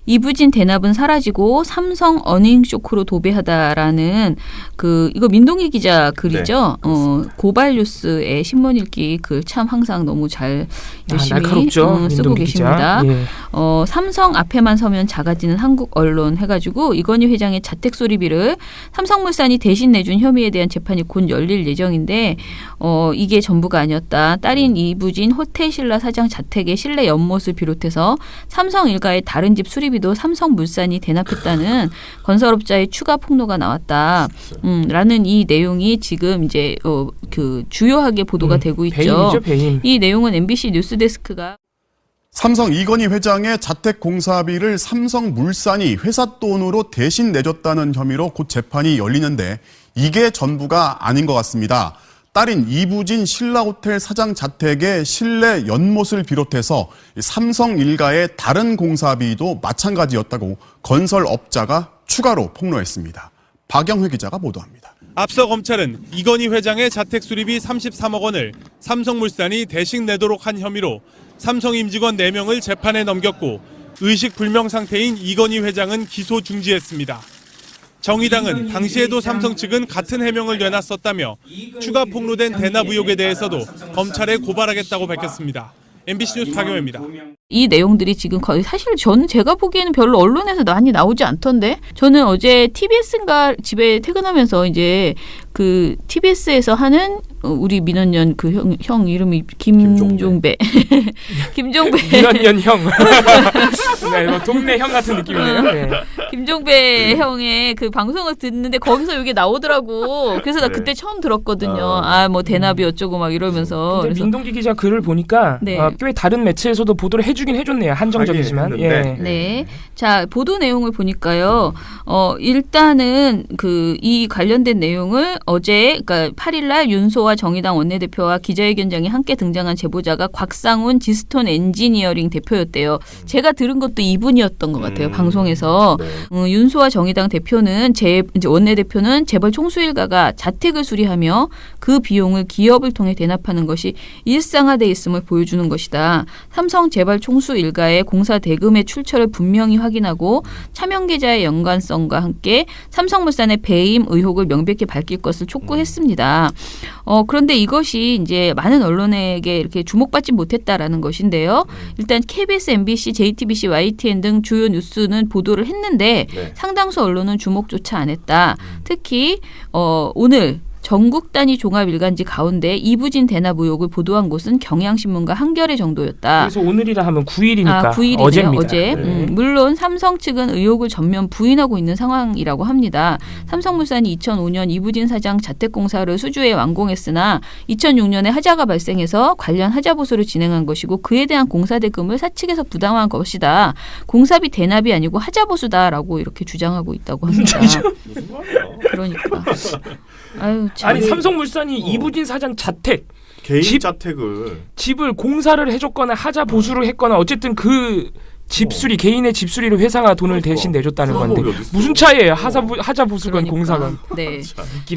이부진 대납은 사라지고 삼성 어닝 쇼크로 도배하다라는 이거 민동기 기자 글이죠. 네, 고발뉴스의 신문 읽기 글 참 항상 너무 잘 열심히 날카롭죠. 쓰고 계십니다. 예. 삼성 앞에만 서면 작아지는 한국 언론 해가지고 이건희 회장의 자택 수리비를 삼성물산이 대신 내준 혐의에 대한 재판이 곧 열릴 예정인데 이게 전부가 아니었다. 딸인 이부진 호텔신라 사장 자택의 실내 연못을 비롯해서 삼성 일가의 다른 집 수리비도 삼성물산이 대납했다는 건설업자의 추가 폭로가 나왔다. 라는 이 내용이 지금 이제 주요하게 보도가 되고 있죠. 배임이죠, 배임. 이 내용은 MBC 뉴스데스크가 삼성 이건희 회장의 자택 공사비를 삼성물산이 회사 돈으로 대신 내줬다는 혐의로 곧 재판이 열리는데 이게 전부가 아닌 것 같습니다. 딸인 이부진 신라호텔 사장 자택의 실내 연못을 비롯해서 삼성 일가의 다른 공사비도 마찬가지였다고 건설업자가 추가로 폭로했습니다. 박영회 기자가 보도합니다. 앞서 검찰은 이건희 회장의 자택 수리비 33억 원을 삼성물산이 대신 내도록 한 혐의로 삼성 임직원 4명을 재판에 넘겼고 의식불명 상태인 이건희 회장은 기소 중지했습니다. 정의당은 당시에도 삼성 측은 같은 해명을 내놨었다며 추가 폭로된 대납 의혹에 대해서도 검찰에 고발하겠다고 밝혔습니다. MBC 뉴스 박영호입니다. 이 내용들이 지금 거의 사실 저는 제가 보기에는 별로 언론에서 많이 나오지 않던데 저는 어제 TBS인가 집에 퇴근하면서 이제 TBS에서 하는 우리 민원연 형 이름이 김종배. 김종배. 민원연 형. 네, 동네 형 같은 느낌이네요. 네. 김종배 형의 방송을 듣는데 거기서 이게 나오더라고. 그래서 나 그때 처음 들었거든요. 대납이 어쩌고 막 이러면서. 근데 민동기 기자 글을 보니까 네. 꽤 다른 매체에서도 보도를 해주긴 해줬네요. 한정적이지만. 예. 네. 자, 보도 내용을 보니까요. 일단은 이 관련된 내용을 어제 그러니까 8일날 윤소와 정의당 원내대표와 기자회견장에 함께 등장한 제보자가 곽상훈 지스톤 엔지니어링 대표였대요. 제가 들은 것도 이분이었던 것 같아요. 방송에서. 네. 윤소와 정의당 대표는 이제 원내대표는 재벌 총수일가가 자택을 수리하며 그 비용을 기업을 통해 대납하는 것이 일상화돼 있음을 보여주는 것이다. 삼성 재벌 총수 일가의 공사 대금의 출처를 분명히 확인하고 차명 계좌의 연관성과 함께 삼성물산의 배임 의혹을 명백히 밝힐 것을 촉구했습니다. 그런데 이것이 이제 많은 언론에게 이렇게 주목받지 못했다라는 것인데요. 일단 KBS, MBC, JTBC, YTN 등 주요 뉴스는 보도를 했는데 상당수 언론은 주목조차 안 했다. 특히 오늘 전국 단위 종합일간지 가운데 이부진 대납 의혹을 보도한 곳은 경향신문과 한겨레 정도였다. 그래서 오늘이라 하면 9일이니까 9일이네요. 어제입니다. 어제. 네. 물론 삼성 측은 의혹을 전면 부인하고 있는 상황이라고 합니다. 삼성물산이 2005년 이부진 사장 자택공사를 수주에 완공했으나 2006년에 하자가 발생해서 관련 하자 보수를 진행한 것이고 그에 대한 공사 대금을 사측에서 부담한 것이다. 공사비 대납이 아니고 하자 보수다라고 이렇게 주장하고 있다고 합니다. 그러니까. 아니 삼성물산이 이부진 사장 자택 개인 자택을 집을 공사를 해줬거나 하자 보수를 했거나 어쨌든 집수리 개인의 집수리를 회사가 돈을 대신 내줬다는 건데 무슨 차이예요? 하자 보수건 공사건. 네.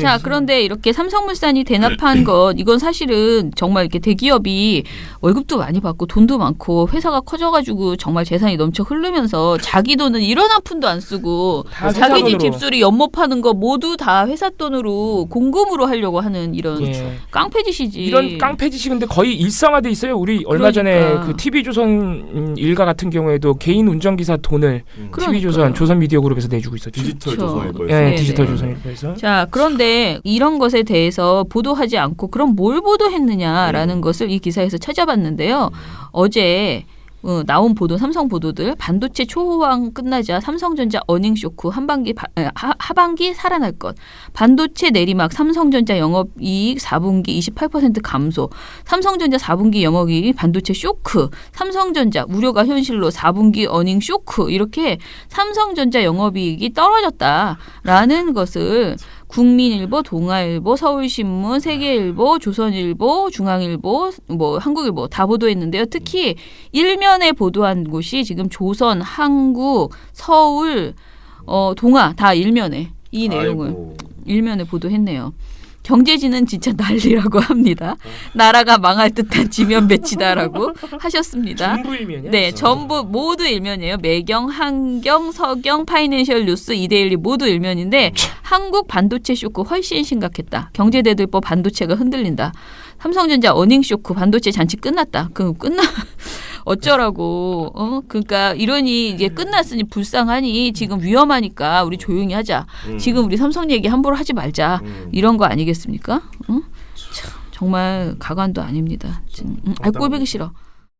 자, 그런데 이렇게 삼성물산이 대납한 것 이건 사실은 정말 이렇게 대기업이 월급도 많이 받고 돈도 많고 회사가 커져가지고 정말 재산이 넘쳐 흐르면서 자기 돈은 1원 한 푼도 안 쓰고 자기 집 집수리 연못 파는 거 모두 다 회사 돈으로 공금으로 하려고 하는 이런 깡패짓이지. 이런 깡패짓이 근데 거의 일상화돼 있어요. 우리 얼마 전에 TV조선 일가 같은 경우에도 개인 운전기사 돈을 TV조선 조선미디어그룹에서 내주고 있었죠. 디지털 조선일보에서. 네, 디지털 조선일보에서. 자, 그런데 이런 것에 대해서 보도하지 않고 그럼 뭘 보도했느냐라는 것을 이 기사에서 찾아봤는데요. 어제 나온 보도, 삼성 보도들 반도체 초호황 끝나자 삼성전자 어닝 쇼크 하반기 살아날 것. 반도체 내리막 삼성전자 영업이익 4분기 28% 감소. 삼성전자 4분기 영업이익 반도체 쇼크. 삼성전자 우려가 현실로 4분기 어닝 쇼크. 이렇게 삼성전자 영업이익이 떨어졌다라는 것을 국민일보, 동아일보, 서울신문, 세계일보, 조선일보, 중앙일보, 한국일보 다 보도했는데요. 특히 일면에 보도한 곳이 지금 조선, 한국, 서울, 동아 다 일면에 이 내용을 일면에 보도했네요. 경제지는 진짜 난리라고 합니다. 나라가 망할 듯한 지면 배치다라고 하셨습니다. 전부 일면이야. 네, 전부 모두 일면이에요. 매경, 한경, 서경, 파이낸셜 뉴스, 이데일리 모두 일면인데 한국 반도체 쇼크 훨씬 심각했다. 경제대들보 반도체가 흔들린다. 삼성전자 어닝 쇼크 반도체 잔치 끝났다. 어쩌라고. 그러니까 이러니 이게 끝났으니 불쌍하니 지금 위험하니까 우리 조용히 하자. 지금 우리 삼성 얘기 함부로 하지 말자. 이런 거 아니겠습니까? 참, 정말 가관도 아닙니다. 꼴보기 싫어.